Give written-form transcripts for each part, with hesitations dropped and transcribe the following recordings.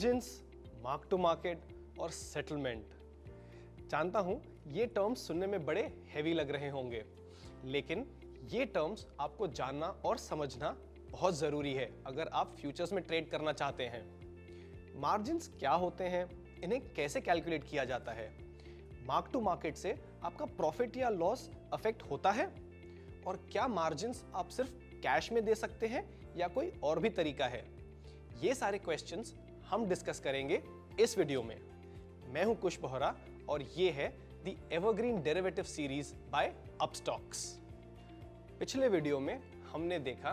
Margins, mark to market और settlement. जानता हूं ये टर्म्स सुनने में बड़े हैवी लग रहे होंगे, लेकिन ये टर्म्स आपको जानना और समझना बहुत जरूरी है अगर आप फ्यूचर्स में ट्रेड करना चाहते हैं। मार्जिन्स क्या होते हैं, इन्हें कैसे कैलकुलेट किया जाता है, मार्क टू मार्केट से आपका प्रॉफिट या लॉस अफेक्ट होता है, और क्या मार्जिन्स आप सिर्फ कैश में दे सकते हैं या कोई और भी तरीका है, ये सारे क्वेश्चंस हम डिस्कस करेंगे इस वीडियो में। मैं हूं कुश बोहरा और ये है the evergreen derivative series by Upstox. पिछले वीडियो में हमने देखा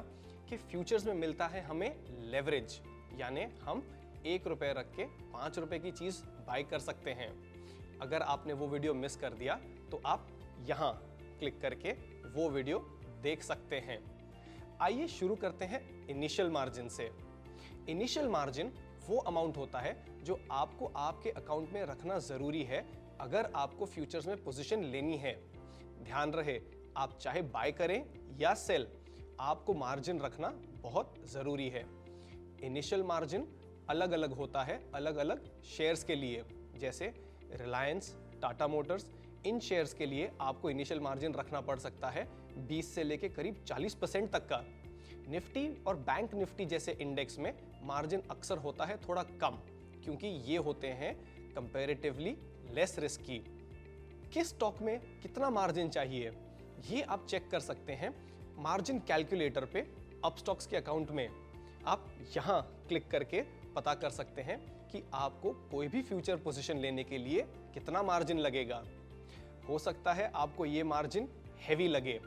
कि फ्यूचर्स में मिलता है हमें लेवरेज, यानी हम ₹1 रख के ₹5 की चीज बाय कर सकते हैं। अगर आपने वो वीडियो मिस कर दिया तो आप यहां क्लिक करके वो वीडियो देख सकते हैं। आइए शुरू करते हैं इनिशियल मार्जिन से। इनिशियल मार्जिन वो अमाउंट होता है जो आपको आपके अकाउंट में रखना जरूरी है अगर आपको फ्यूचर्स में पोजीशन लेनी है। ध्यान रहे, आप चाहे बाय करें या सेल, आपको मार्जिन रखना बहुत जरूरी है। इनिशियल मार्जिन अलग अलग होता है अलग अलग शेयर्स के लिए। जैसे रिलायंस, टाटा मोटर्स, इन शेयर्स के लिए आपको इनिशियल मार्जिन रखना पड़ सकता है 20 से लेके करीब 40% तक का। निफ्टी और बैंक निफ्टी जैसे इंडेक्स में मार्जिन अक्सर होता है थोड़ा कम, क्योंकि ये होते हैं कंपैरेटिवली लेस रिस्की। किस स्टॉक में कितना मार्जिन चाहिए ये आप चेक कर सकते हैं मार्जिन कैलकुलेटर पे अपस्टॉक्स के अकाउंट में। आप यहां क्लिक करके पता कर सकते हैं कि आपको कोई भी फ्यूचर पोजीशन लेने के लिए कितना मार्जिन लगेगा। हो सकता है आपको ये मार्जिन हैवी लगे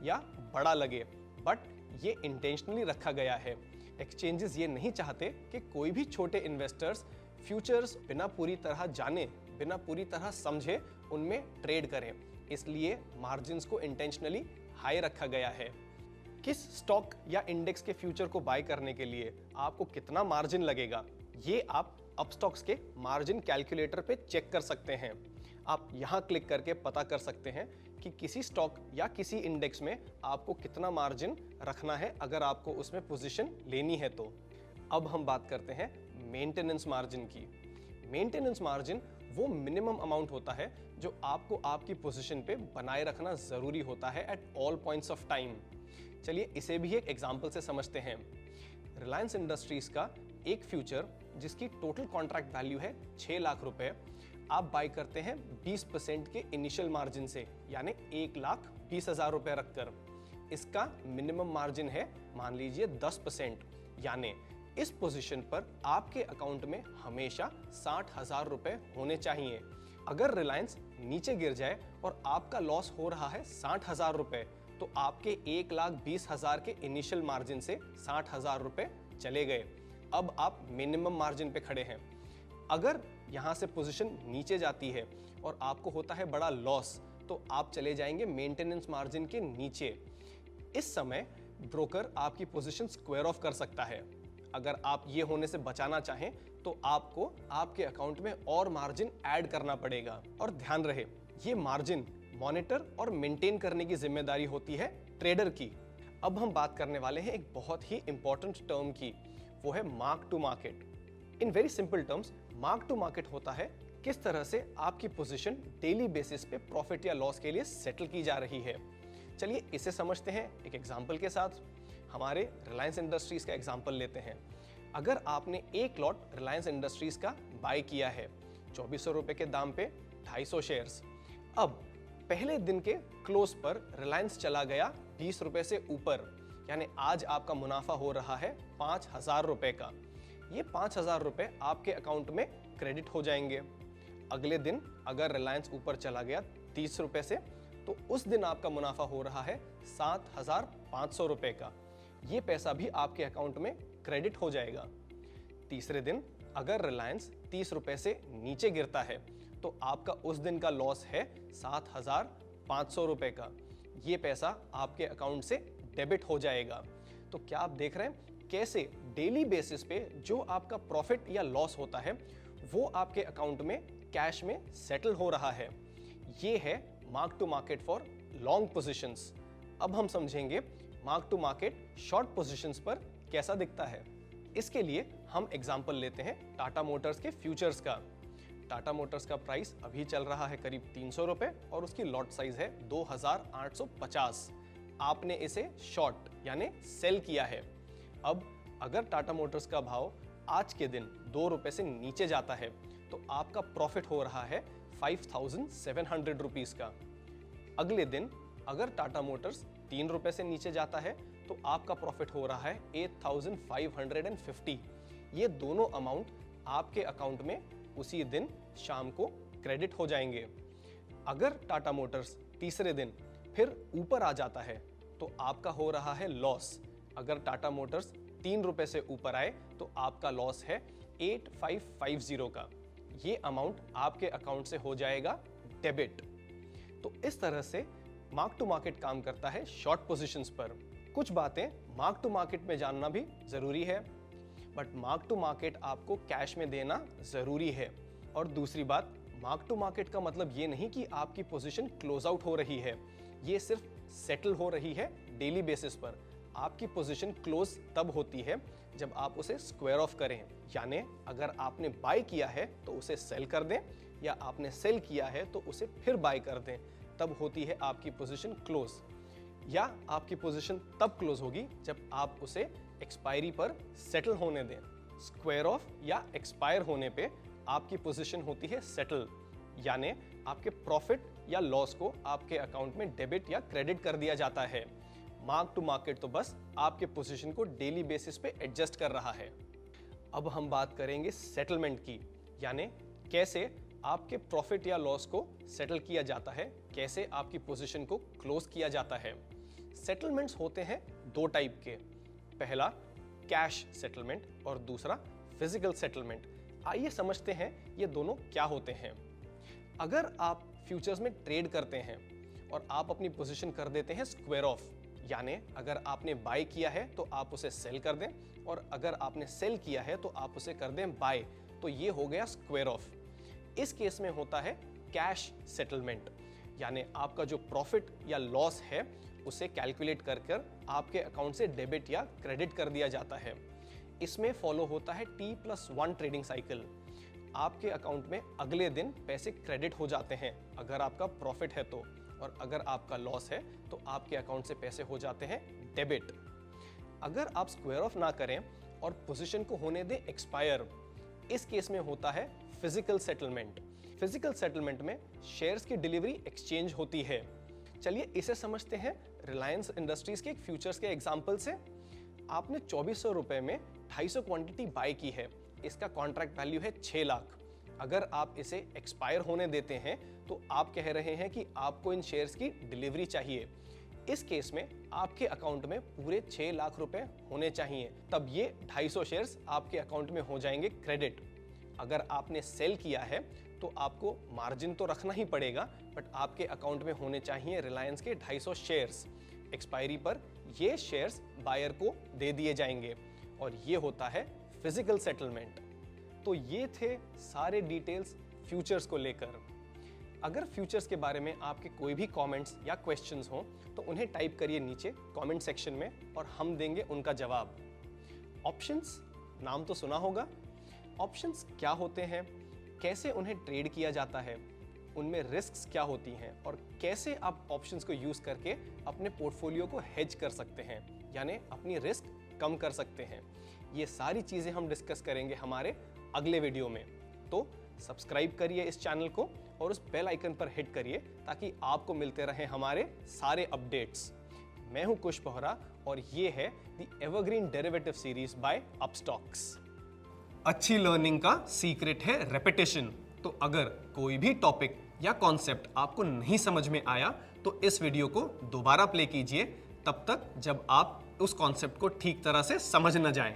या बड़ा लगे, बट ये इंटेंशनली रखा गया है। एक्सचेंजेस ये नहीं चाहते कि कोई भी छोटे इन्वेस्टर्स फ्यूचर्स बिना पूरी तरह जाने, बिना पूरी तरह समझे उनमें ट्रेड करें, इसलिए मार्जिन्स को इंटेंशनली हाई रखा गया है। किस स्टॉक या इंडेक्स के फ्यूचर को बाय करने के लिए आपको कितना मार्जिन लगेगा, ये आप अपस्टॉक्स के मार्जिन कैलकुलेटर पे चेक कर सकते हैं। आप यहां क्लिक करके पता कर सकते हैं कि किसी स्टॉक या किसी इंडेक्स में आपको कितना मार्जिन रखना है अगर आपको उसमें पोजीशन लेनी है तो। अब हम बात करते हैं मेंटेनेंस मार्जिन की। मेंटेनेंस मार्जिन वो मिनिमम अमाउंट होता है जो आपको आपकी पोजीशन पे बनाए रखना जरूरी होता है at all points of time. चलिए इसे भी एक एग्जांपल से समझते हैं। रिलायंस इंडस्ट्रीज का एक फ्यूचर जिसकी टोटल कॉन्ट्रैक्ट वैल्यू है 6 लाख रुपए, आप बाय करते हैं 20% के इनिशियल मार्जिन से, यानी 1,20,000 रुपए रखकर। इसका मिनिमम मार्जिन है मान लीजिए 10%, यानी इस पोजीशन पर आपके अकाउंट में हमेशा 60,000 रुपए होने चाहिए। अगर रिलायंस नीचे गिर जाए और आपका लॉस हो रहा है 60,000 रुपए, तो आपके 1,20,000 के इनिशियल मार्जिन से 60,000 रुपए चले गए। अब आप मिनिमम मार्जिन पे खड़े हैं। अगर यहां से पोजीशन नीचे जाती है और आपको होता है बड़ा लॉस, तो आप चले जाएंगे मेंटेनेंस मार्जिन के नीचे। इस समय ब्रोकर आपकी पोजीशन स्क्वायर ऑफ कर सकता है। अगर आप ये होने से बचाना चाहें तो आपको आपके अकाउंट में और मार्जिन ऐड करना पड़ेगा। और ध्यान रहे, ये मार्जिन मॉनिटर और मेंटेन करने की जिम्मेदारी होती है ट्रेडर की। अब हम बात करने वाले हैं एक बहुत ही इंपॉर्टेंट टर्म की, वो है mark to market. In very simple terms, mark to market होता है किस तरह से आपकी पोजीशन डेली बेसिस पे प्रॉफिट या लॉस के लिए सेटल की जा रही है। चलिए इसे समझते हैं एक एग्जांपल के साथ। हमारे रिलायंस इंडस्ट्रीज का एग्जांपल लेते हैं। अगर आपने एक लॉट रिलायंस इंडस्ट्रीज का बाय किया है 2400 रुपए के दाम पे 250 शेयर्स, अब पहले दिन के क्लोज पर रिलायंस चला गया 20 रुपए से ऊपर, यानी आज आपका मुनाफा हो रहा है 5,000 रुपए का। ये 5,000 रुपए आपके अकाउंट में क्रेडिट हो जाएंगे। अगले दिन अगर रिलायंस ऊपर चला गया 30 रुपए से, तो उस दिन आपका मुनाफा हो रहा है 7,500 रुपए का। ये पैसा भी आपके अकाउंट में क्रेडिट हो जाएगा। तीसरे दिन अगर रिलायंस 30 रुपए से नीचे गिरता है, तो आपका उस दिन का लॉस है 7,500 रुपए का। ये पैसा आपके अकाउंट से डेबिट हो जाएगा। तो क्या आप देख रहे हैं कैसे डेली बेसिस पे जो आपका प्रॉफिट या लॉस होता है वो आपके अकाउंट में कैश में सेटल हो रहा है। ये है mark to market for long positions. अब हम समझेंगे mark to market short positions पर कैसा दिखता है। इसके लिए हम एग्जाम्पल लेते हैं टाटा मोटर्स के फ्यूचर्स का। टाटा मोटर्स का प्राइस अभी चल रहा है करीब 300 रुपए और उसकी लॉट साइज है 2850। आपने इसे शॉर्ट यानी सेल किया है। अब अगर टाटा मोटर्स का भाव आज के दिन 2 रुपए से नीचे जाता है तो आपका प्रॉफिट हो रहा है 5700 रुपीज का। अगले दिन अगर टाटा मोटर्स 3 रुपए से नीचे जाता है तो आपका प्रॉफिट हो रहा है 8550। ये दोनों अमाउंट आपके अकाउंट में उसी दिन शाम को क्रेडिट हो जाएंगे। अगर टाटा मोटर्स तीसरे दिन फिर ऊपर आ जाता है तो आपका हो रहा है लॉस। अगर टाटा मोटर्स 3 रुपए से ऊपर आए तो आपका लॉस है 8550 का। ये अमाउंट आपके अकाउंट से हो जाएगा डेबिट। तो इस तरह से मार्क टू मार्केट काम करता है शॉर्ट पोजीशंस पर। कुछ बातें मार्क टू मार्केट में जानना भी जरूरी है, बट मार्क टू मार्केट आपको कैश में देना जरूरी है। और दूसरी बात, मार्क टू मार्केट का मतलब ये नहीं कि आपकी पोजीशन क्लोज आउट हो रही है, ये सिर्फ सेटल हो रही है डेली बेसिस पर। आपकी पोजीशन क्लोज तब होती है जब आप उसे स्क्वायर ऑफ करें, यानी अगर आपने बाय किया है तो उसे सेल कर दें, या आपने सेल किया है तो उसे फिर बाय कर दें, तब होती है आपकी पोजीशन क्लोज। या आपकी पोजीशन तब क्लोज होगी जब आप उसे एक्सपायरी पर सेटल होने दें। स्क्वायर ऑफ या एक्सपायर होने पे आपकी पोजीशन होती है सेटल, यानी आपके प्रॉफिट या लॉस को आपके अकाउंट में डेबिट या क्रेडिट कर दिया जाता है। मार्क टू मार्केट तो बस आपके पोजीशन को डेली बेसिस पे एडजस्ट कर रहा है। अब हम बात करेंगे सेटलमेंट की, यानी कैसे आपके प्रॉफिट या लॉस को सेटल किया जाता है, कैसे आपकी पोजीशन को क्लोज किया जाता है। सेटलमेंट्स होते हैं 2 टाइप के, पहला कैश सेटलमेंट और दूसरा फिजिकल सेटलमेंट। आइए समझते हैं ये दोनों क्या होते हैं। अगर आप फ्यूचर्स में ट्रेड करते हैं और आप अपनी पोजीशन कर देते हैं स्क्वायर ऑफ, यानी अगर आपने बाय किया है तो आप उसे सेल कर दें, और अगर आपने सेल किया है तो आप उसे कर दें बाय, तो ये हो गया स्क्वायर ऑफ। इस केस में होता है कैश सेटलमेंट, यानी आपका जो प्रॉफिट या लॉस है उसे कैलकुलेट कर आपके अकाउंट से डेबिट या क्रेडिट कर दिया जाता है। इसमें फॉलो होता है T+1 ट्रेडिंग साइकिल। आपके अकाउंट में अगले दिन पैसे क्रेडिट हो जाते हैं अगर आपका प्रॉफिट है तो, और अगर आपका लॉस है तो आपके अकाउंट से पैसे हो जाते हैं डेबिट। अगर आप स्क्वायर ऑफ ना करें और पोजीशन को होने दें एक्सपायर, इस केस में होता है फिजिकल सेटलमेंट। फिजिकल सेटलमेंट में शेयर्स की डिलीवरी एक्सचेंज होती है। चलिए इसे समझते हैं रिलायंस इंडस्ट्रीज के एक फ्यूचर्स के एग्जांपल से। आपने 2400 रुपए में 250 क्वांटिटी बाय की है। इसका कॉन्ट्रैक्ट वैल्यू है 6 लाख। अगर आप इसे एक्सपायर होने देते हैं तो आप कह रहे हैं कि आपको इन शेयर्स की डिलीवरी चाहिए। इस केस में आपके अकाउंट में पूरे 6 लाख रुपए होने चाहिए, तब ये 250 शेयर्स आपके अकाउंट में हो जाएंगे क्रेडिट। अगर आपने सेल किया है तो आपको मार्जिन तो रखना ही पड़ेगा, बट आपके अकाउंट में होने चाहिए रिलायंस के 250 शेयर्स। एक्सपायरी पर ये शेयर्स बायर को दे दिए जाएंगे, और ये होता है फिजिकल सेटलमेंट। तो ये थे सारे डिटेल्स फ्यूचर्स को लेकर। अगर फ्यूचर्स के बारे में आपके कोई भी कमेंट्स या क्वेश्चंस हों तो उन्हें टाइप करिए नीचे कमेंट सेक्शन में, और हम देंगे उनका जवाब। ऑप्शंस नाम तो सुना होगा। ऑप्शंस क्या होते हैं, कैसे उन्हें ट्रेड किया जाता है, उनमें रिस्क्स क्या होती हैं, और कैसे आप ऑप्शंस को यूज करके अपने पोर्टफोलियो को हेज कर सकते हैं, यानी अपनी रिस्क कम कर सकते हैं। ये सारी चीजें हम डिस्कस करेंगे हमारे अगले वीडियो में। तो सब्सक्राइब करिए इस चैनल को और उस बेल आइकन पर हिट करिए ताकि आपको मिलते रहे हमारे सारे अपडेट्स। मैं हूं कुश बोहरा और ये है the evergreen derivative series by Upstox. अच्छी लर्निंग का सीक्रेट है रेपिटेशन। तो अगर कोई भी टॉपिक या कॉन्सेप्ट आपको नहीं समझ में आया तो इस वीडियो को दोबारा प्ले कीजिए, तब तक जब आप उस कॉन्सेप्ट को ठीक तरह से समझ न जाएं।